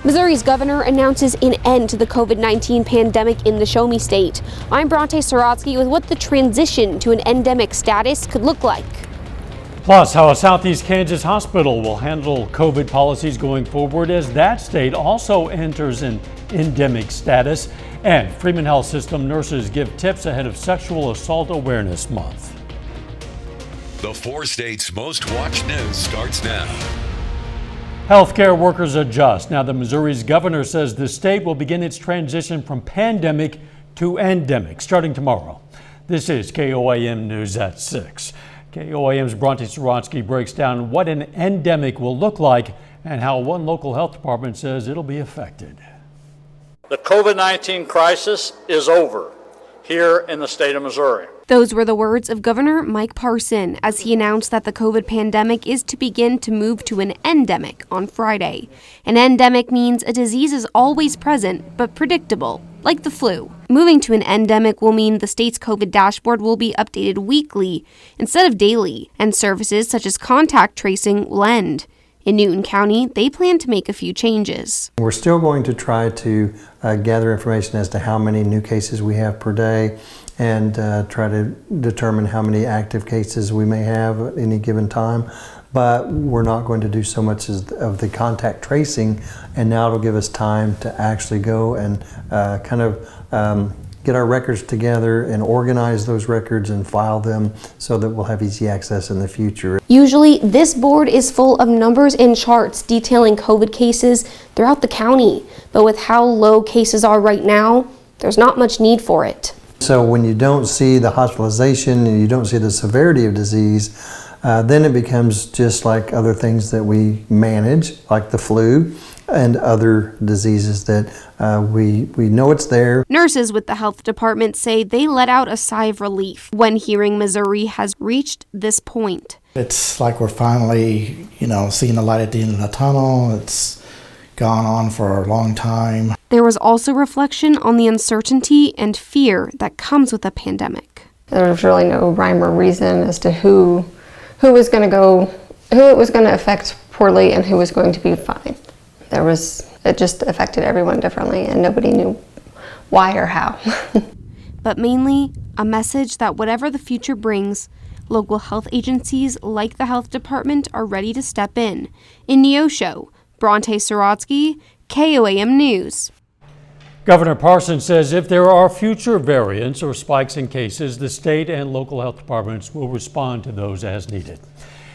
Missouri's governor announces an end to the COVID-19 pandemic in the Show Me State. I'm Bronte Sorotsky with what the transition to an endemic status could look like. Plus, how a Southeast Kansas hospital will handle COVID policies going forward as that state also enters an endemic status. And Freeman Health System nurses give tips ahead of Sexual Assault Awareness Month. The 4 states' most watched news starts now. Healthcare workers adjust. Now, the Missouri's governor says the state will begin its transition from pandemic to endemic starting tomorrow. This is KOAM News at 6. KOAM's Bronte Sorotsky breaks down what an endemic will look like and how one local health department says it'll be affected. The COVID-19 crisis is over here in the state of Missouri. Those were the words of Governor Mike Parson as he announced that the COVID pandemic is to begin to move to an endemic on Friday. An endemic means a disease is always present but predictable, like the flu. Moving to an endemic will mean the state's COVID dashboard will be updated weekly instead of daily, and services such as contact tracing will end. In Newton County, they plan to make a few changes. We're still going to try to gather information as to how many new cases we have per day and try to determine how many active cases we may have at any given time. But we're not going to do so much of the contact tracing, and now it'll give us time to actually go and get our records together and organize those records and file them so that we'll have easy access in the future. Usually, this board is full of numbers and charts detailing COVID cases throughout the county, but with how low cases are right now, there's not much need for it. So when you don't see the hospitalization and you don't see the severity of disease, then it becomes just like other things that we manage, like the flu and other diseases that we know it's there. Nurses with the health department say they let out a sigh of relief when hearing Missouri has reached this point. It's like we're finally, seeing the light at the end of the tunnel. It's gone on for a long time. There was also reflection on the uncertainty and fear that comes with a pandemic. There was really no rhyme or reason as to who it was going to affect poorly and who was going to be fine. It just affected everyone differently and nobody knew why or how. But mainly a message that whatever the future brings, local health agencies like the health department are ready to step in. In Neosho, Bronte Sorotsky, KOAM News. Governor Parson says if there are future variants or spikes in cases, the state and local health departments will respond to those as needed.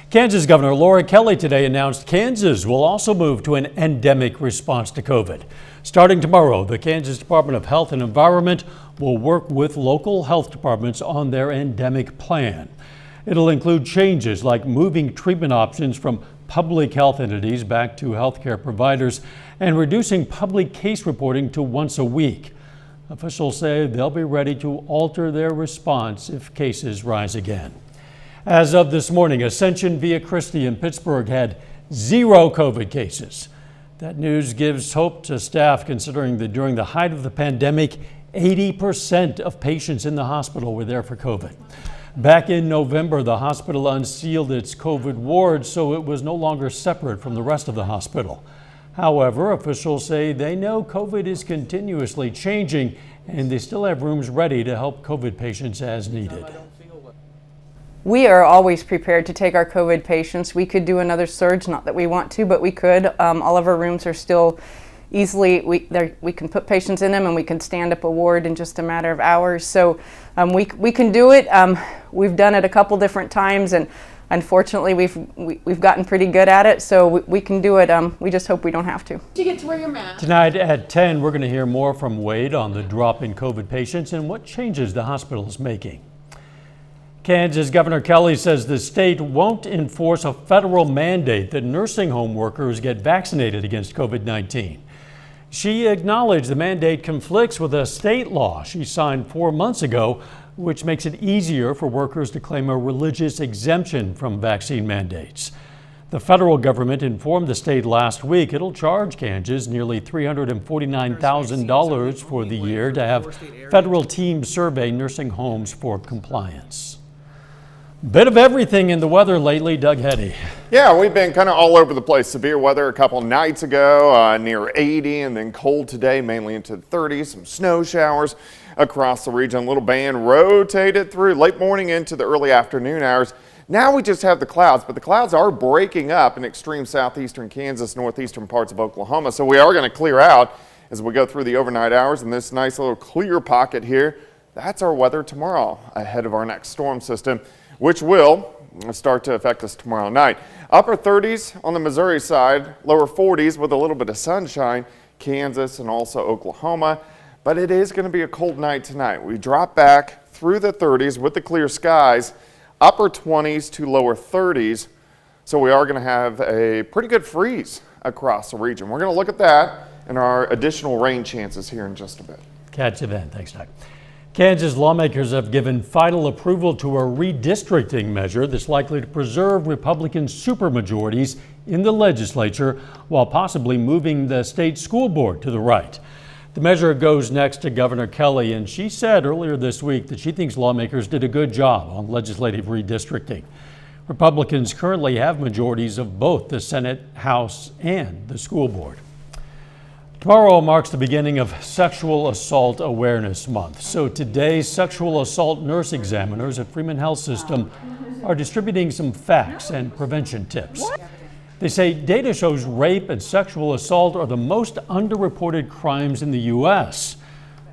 Kansas Governor Laura Kelly today announced Kansas will also move to an endemic response to COVID. Starting tomorrow, the Kansas Department of Health and Environment will work with local health departments on their endemic plan. It'll include changes like moving treatment options from public health entities back to healthcare providers and reducing public case reporting to once a week. Officials say they'll be ready to alter their response if cases rise again. As of this morning, Ascension Via Christi in Pittsburgh had 0 COVID cases. That news gives hope to staff considering that during the height of the pandemic, 80% of patients in the hospital were there for COVID. Back in November, the hospital unsealed its COVID ward, so it was no longer separate from the rest of the hospital. However, officials say they know COVID is continuously changing and they still have rooms ready to help COVID patients as needed. We are always prepared to take our COVID patients. We could do another surge, not that we want to, but we could. All of our rooms are still easily, we can put patients in them and we can stand up a ward in just a matter of hours. So we can do it. We've done it a couple different times and unfortunately we've gotten pretty good at it. So we can do it. We just hope we don't have to. You get to wear your mask. Tonight at 10, we're going to hear more from Wade on the drop in COVID patients and what changes the hospital is making. Kansas Governor Kelly says the state won't enforce a federal mandate that nursing home workers get vaccinated against COVID-19. She acknowledged the mandate conflicts with a state law she signed 4 months ago, which makes it easier for workers to claim a religious exemption from vaccine mandates. The federal government informed the state last week it'll charge Kansas nearly $349,000 for the year to have federal teams survey nursing homes for compliance. Bit of everything in the weather lately, Doug Heddy. Yeah, we've been kind of all over the place. Severe weather a couple nights ago, near 80, and then cold today, mainly into the 30s. Some snow showers across the region. A little band rotated through late morning into the early afternoon hours. Now we just have the clouds, but the clouds are breaking up in extreme southeastern Kansas, northeastern parts of Oklahoma. So we are going to clear out as we go through the overnight hours in this nice little clear pocket here. That's our weather tomorrow ahead of our next storm system, which will start to affect us tomorrow night. Upper 30s on the Missouri side, lower 40s with a little bit of sunshine, Kansas and also Oklahoma. But it is going to be a cold night tonight. We drop back through the 30s with the clear skies, upper 20s to lower 30s. So we are going to have a pretty good freeze across the region. We're going to look at that and our additional rain chances here in just a bit. Catch you then. Thanks, Doug. Kansas lawmakers have given final approval to a redistricting measure that's likely to preserve Republican supermajorities in the legislature while possibly moving the state school board to the right. The measure goes next to Governor Kelly, and she said earlier this week that she thinks lawmakers did a good job on legislative redistricting. Republicans currently have majorities of both the Senate, House, and the school board. Tomorrow marks the beginning of Sexual Assault Awareness Month. So today, sexual assault nurse examiners at Freeman Health System are distributing some facts and prevention tips. They say data shows rape and sexual assault are the most underreported crimes in the U.S.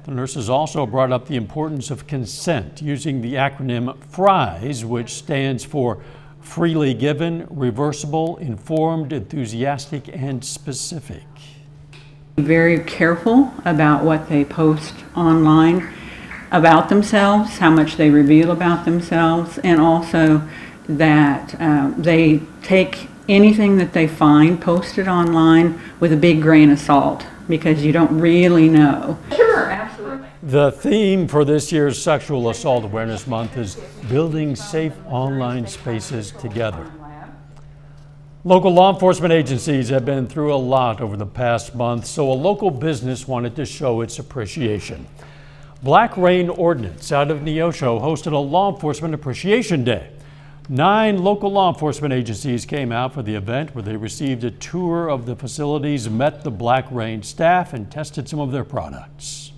The nurses also brought up the importance of consent using the acronym FRIES, which stands for Freely Given, Reversible, Informed, Enthusiastic, and Specific. Very careful about what they post online about themselves, how much they reveal about themselves, and also that they take anything that they find posted online with a big grain of salt, because you don't really know. Sure, absolutely. The theme for this year's Sexual Assault Awareness Month is Building Safe Online Spaces Together. Local law enforcement agencies have been through a lot over the past month, so a local business wanted to show its appreciation. Black Rain Ordnance out of Neosho hosted a Law Enforcement Appreciation Day. 9 local law enforcement agencies came out for the event, where they received a tour of the facilities, met the Black Rain staff, and tested some of their products.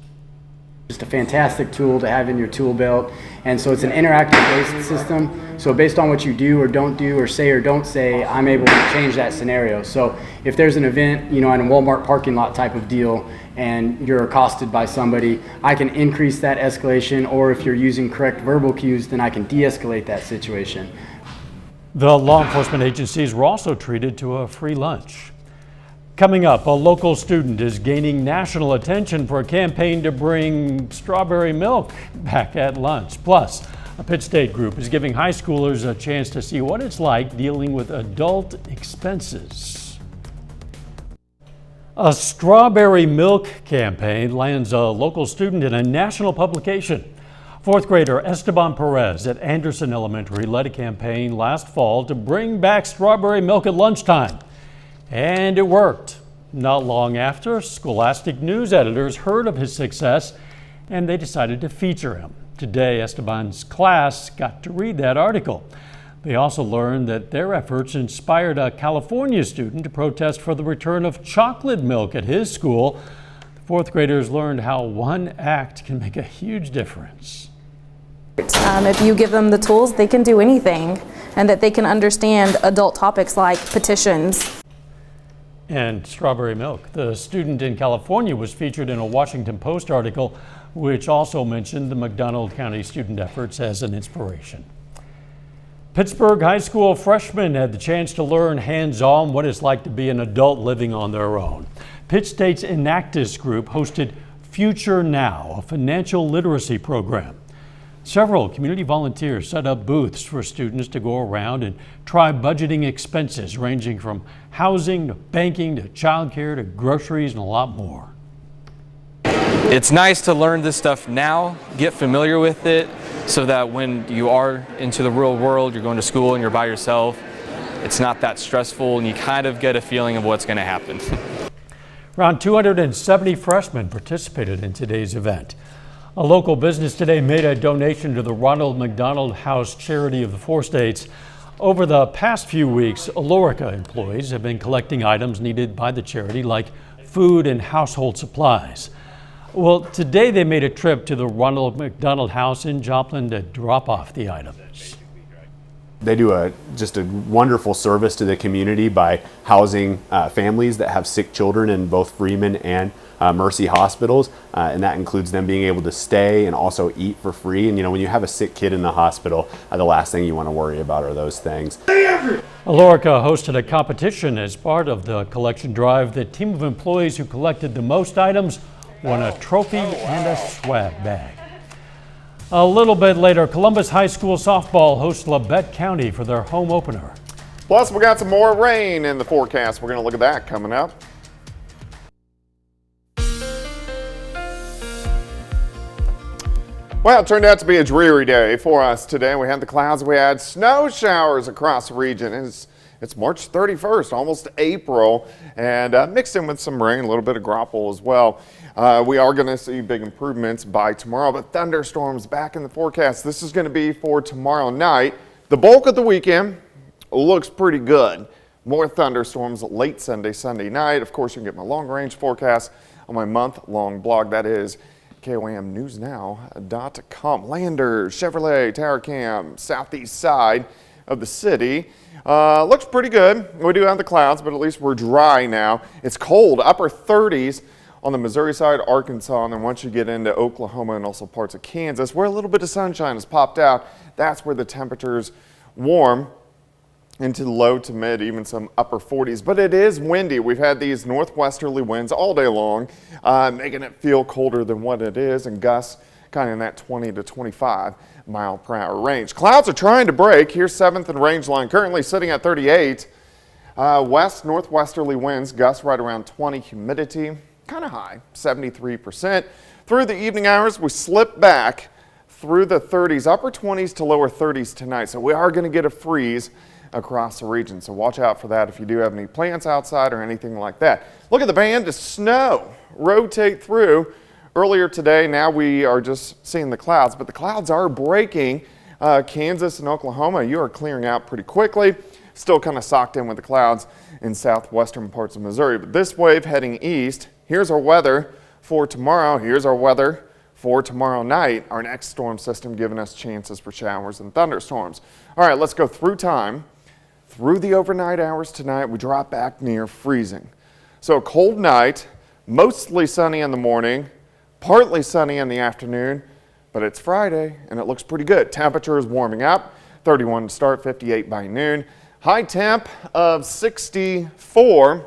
Just a fantastic tool to have in your tool belt, and so it's an interactive based system. So based on what you do or don't do or don't say, I'm able to change that scenario. So if there's an event, in a Walmart parking lot type of deal, and you're accosted by somebody, I can increase that escalation, or if you're using correct verbal cues, then I can de-escalate that situation. The law enforcement agencies were also treated to a free lunch. Coming up, a local student is gaining national attention for a campaign to bring strawberry milk back at lunch. Plus, a Pitt State group is giving high schoolers a chance to see what it's like dealing with adult expenses. A strawberry milk campaign lands a local student in a national publication. 4th grader Esteban Perez at Anderson Elementary led a campaign last fall to bring back strawberry milk at lunchtime. And it worked. Not long after, Scholastic news editors heard of his success and they decided to feature him. Today, Esteban's class got to read that article. They also learned that their efforts inspired a California student to protest for the return of chocolate milk at his school. The 4th graders learned how one act can make a huge difference. If you give them the tools, they can do anything, and that they can understand adult topics like petitions. And strawberry milk. The student in California was featured in a Washington Post article, which also mentioned the McDonald County student efforts as an inspiration. Pittsburgh high school freshmen had the chance to learn hands-on what it's like to be an adult living on their own. Pitt State's Enactus group hosted Future Now, a financial literacy program. Several community volunteers set up booths for students to go around and try budgeting expenses ranging from housing to banking to childcare to groceries and a lot more. It's nice to learn this stuff now, get familiar with it, so that when you are into the real world, you're going to school and you're by yourself, it's not that stressful and you kind of get a feeling of what's going to happen. Around 270 freshmen participated in today's event. A local business today made a donation to the Ronald McDonald House charity of the 4 states. Over the past few weeks, Alorica employees have been collecting items needed by the charity like food and household supplies. Well, today they made a trip to the Ronald McDonald House in Joplin to drop off the items. They do just a wonderful service to the community by housing families that have sick children in both Freeman and Mercy hospitals, and that includes them being able to stay and also eat for free. And when you have a sick kid in the hospital, the last thing you want to worry about are those things. Alorica hosted a competition as part of the collection drive. The team of employees who collected the most items won a trophy and a swag bag. A little bit later, Columbus High School softball hosts Labette County for their home opener. Plus, we got some more rain in the forecast. We're going to look at that coming up. Well, it turned out to be a dreary day for us today. We had the clouds, we had snow showers across the region. It's March 31st, almost April, and mixed in with some rain, a little bit of graupel as well. We are going to see big improvements by tomorrow, but thunderstorms back in the forecast. This is going to be for tomorrow night. The bulk of the weekend looks pretty good. More thunderstorms late Sunday night. Of course, you can get my long-range forecast on my month-long blog. That is KOAMnewsnow.com. Landers, Chevrolet, Tower Cam, southeast side of the city. Looks pretty good. We do have the clouds, but at least we're dry now. It's cold, upper 30s on the Missouri side, Arkansas, and then once you get into Oklahoma and also parts of Kansas, where a little bit of sunshine has popped out, that's where the temperatures warm into the low to mid, even some upper 40s. But it is windy. We've had these northwesterly winds all day long, making it feel colder than what it is, and gusts kind of in that 20 to 25 mile per hour range. Clouds are trying to break. Here's 7th and range line, currently sitting at 38. West northwesterly winds, gusts right around 20. Humidity kind of high, 73%. Through the evening hours, we slip back through the 30s, upper 20s to lower 30s tonight. So we are going to get a freeze across the region. So watch out for that if you do have any plants outside or anything like that. Look at the band of snow rotate through. Earlier today, now we are just seeing the clouds, but the clouds are breaking. Kansas and Oklahoma, you are clearing out pretty quickly. Still kind of socked in with the clouds in southwestern parts of Missouri. But this wave heading east, here's our weather for tomorrow. Here's our weather for tomorrow night. Our next storm system giving us chances for showers and thunderstorms. All right, let's go through time. Through the overnight hours tonight, we drop back near freezing. So a cold night, mostly sunny in the morning, partly sunny in the afternoon, but it's Friday and it looks pretty good. Temperature is warming up, 31 to start, 58 by noon. High temp of 64,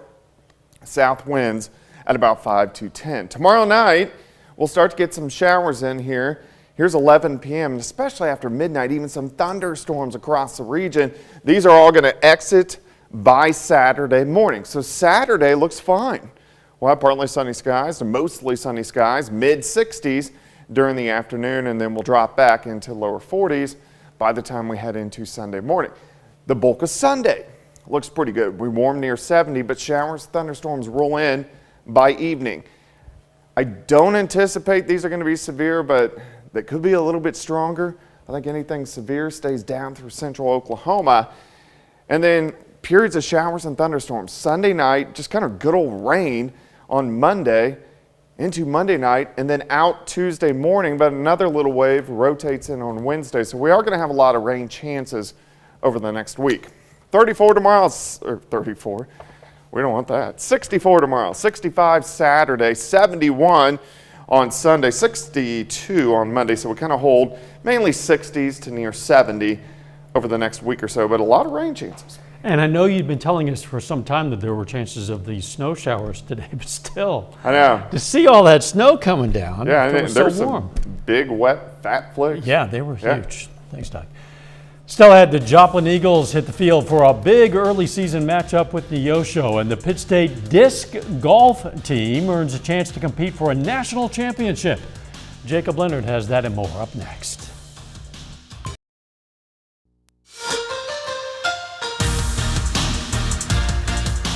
south winds at about 5 to 10. Tomorrow night, we'll start to get some showers in here. Here's 11 p.m., and especially after midnight, even some thunderstorms across the region. These are all going to exit by Saturday morning. So Saturday looks fine. We'll have partly sunny skies to mostly sunny skies, mid-60s during the afternoon, and then we'll drop back into lower 40s by the time we head into Sunday morning. The bulk of Sunday looks pretty good. We warm near 70, but showers, thunderstorms roll in by evening. I don't anticipate these are going to be severe, but they could be a little bit stronger. I think anything severe stays down through central Oklahoma. And then periods of showers and thunderstorms. Sunday night, just kind of good old rain on Monday into Monday night, and then out Tuesday morning, but another little wave rotates in on Wednesday. So we are going to have a lot of rain chances over the next week. 34 tomorrow, or 34, we don't want that. 64 tomorrow, 65 Saturday, 71 on Sunday, 62 on Monday. So we kind of hold mainly 60s to near 70 over the next week or so, but a lot of rain chances. And I know you've been telling us for some time that there were chances of these snow showers today, but still, I know. To see all that snow coming down, yeah, it was there so were warm. Some big, wet, fat flakes. Yeah, they were huge. Thanks, Doug. Still ahead, the Joplin Eagles hit the field for a big early season matchup with Neosho, and the Pitt State disc golf team earns a chance to compete for a national championship. Jacob Leonard has that and more up next.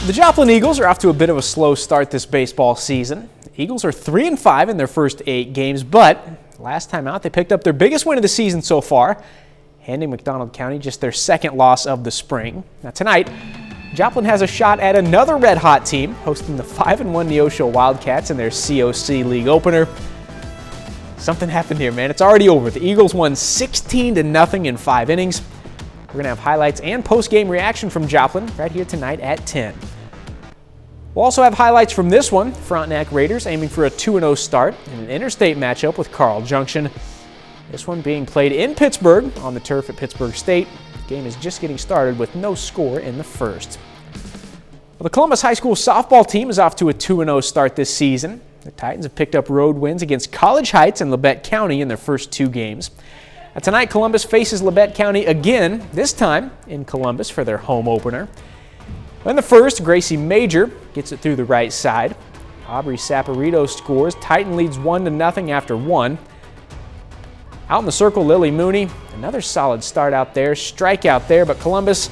The Joplin Eagles are off to a bit of a slow start this baseball season. Eagles are 3-5 in their first 8 games, but Last time out, they picked up their biggest win of the season so far, handing McDonald County just their second loss of the spring. Now tonight, Joplin has a shot at another red-hot team, hosting the 5-1 Neosho Wildcats in their COC League opener. Something happened here, man. It's already over. The Eagles won 16-0 in 5 innings. We're going to have highlights and post-game reaction from Joplin right here tonight at 10. We'll also have highlights from this one. Frontenac Raiders aiming for a 2-0 start in an interstate matchup with Carl Junction. This one being played in Pittsburgh on the turf at Pittsburgh State. The game is just getting started with no score in the first. Well, the Columbus High School softball team is off to a 2-0 start this season. The Titans have picked up road wins against College Heights and Labette County in their first 2 games. Now, tonight, Columbus faces Labette County again, this time in Columbus for their home opener. In the first, Gracie Major gets it through the right side. Aubrey Saporito scores. Titan leads 1-0 after 1. Out in the circle, Lily Mooney. Another solid start out there. Strikeout there, but Columbus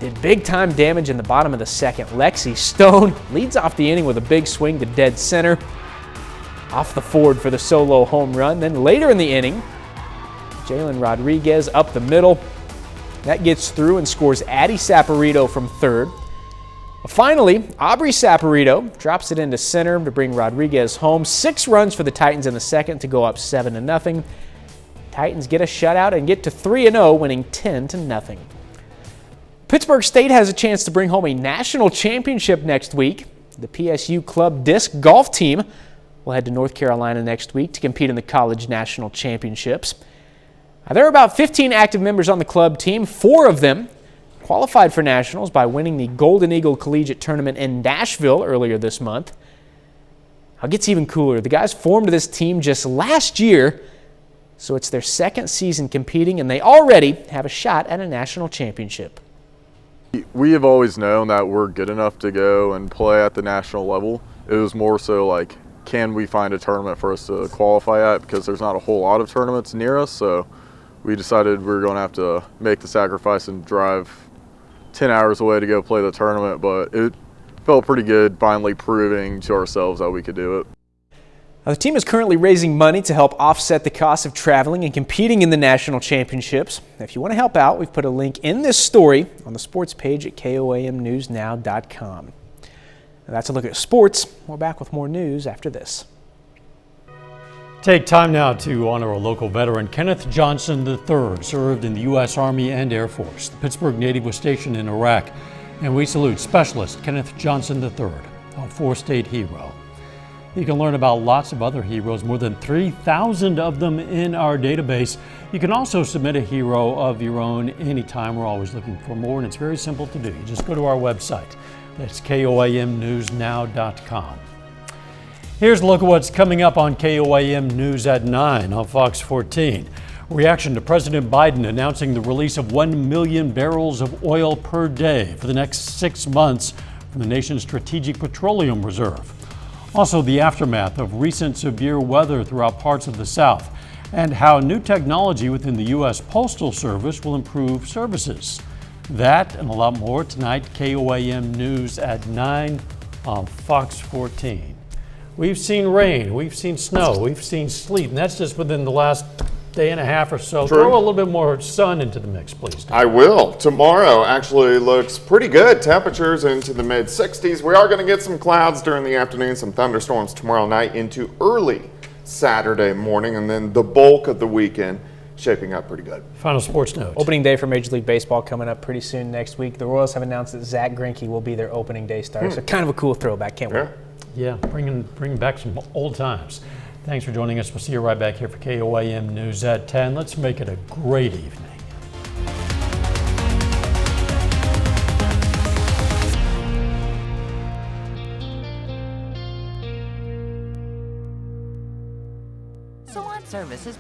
did big-time damage in the bottom of the second. Lexi Stone leads off the inning with a big swing to dead center. Off the Ford for the solo home run. Then later in the inning, Jalen Rodriguez up the middle. That gets through and scores Addie Saporito from third. Finally, Aubrey Saporito drops it into center to bring Rodriguez home. 6 runs for the Titans in the second to go up 7-0. Titans get a shutout and get to 3-0, winning 10-0. Pittsburgh State has a chance to bring home a national championship next week. The PSU Club Disc Golf team will head to North Carolina next week to compete in the College National Championships. There are about 15 active members on the club team. 4 of them qualified for nationals by winning the Golden Eagle Collegiate Tournament in Nashville earlier this month. It gets even cooler. The guys formed this team just last year, so it's their second season competing, and they already have a shot at a national championship. We have always known that we're good enough to go and play at the national level. It was more so like, can we find a tournament for us to qualify at, because there's not a whole lot of tournaments near us, so we decided we were going to have to make the sacrifice and drive 10 hours away to go play the tournament, but it felt pretty good finally proving to ourselves that we could do it. Now, the team is currently raising money to help offset the cost of traveling and competing in the national championships. If you want to help out, we've put a link in this story on the sports page at KOAMnewsnow.com. Now, that's a look at sports. We're back with more news after this. Take time now to honor a local veteran. Kenneth Johnson III served in the U.S. Army and Air Force. The Pittsburgh native was stationed in Iraq, and we salute Specialist Kenneth Johnson III, a 4-state hero. You can learn about lots of other heroes, more than 3,000 of them in our database. You can also submit a hero of your own anytime. We're always looking for more, and it's very simple to do. You just go to our website. That's KOAMnewsnow.com. Here's a look at what's coming up on KOAM News at 9 on Fox 14. Reaction to President Biden announcing the release of 1 million barrels of oil per day for the next 6 months from the nation's Strategic Petroleum Reserve. Also, the aftermath of recent severe weather throughout parts of the South, and how new technology within the U.S. Postal Service will improve services. That and a lot more tonight, KOAM News at 9 on Fox 14. We've seen rain, we've seen snow, we've seen sleet, and that's just within the last day and a half or so. True. Throw a little bit more sun into the mix, please. I will. Tomorrow actually looks pretty good. Temperatures into the mid-60s. We are going to get some clouds during the afternoon, some thunderstorms tomorrow night into early Saturday morning, and then the bulk of the weekend shaping up pretty good. Final sports note. Opening day for Major League Baseball coming up pretty soon next week. The Royals have announced that Zach Greinke will be their opening day starter, so kind of a cool throwback. Can't wait. Yeah, bringing back some old times. Thanks for joining us. We'll see you right back here for KOAM News at 10. Let's make it a great evening. Salon service is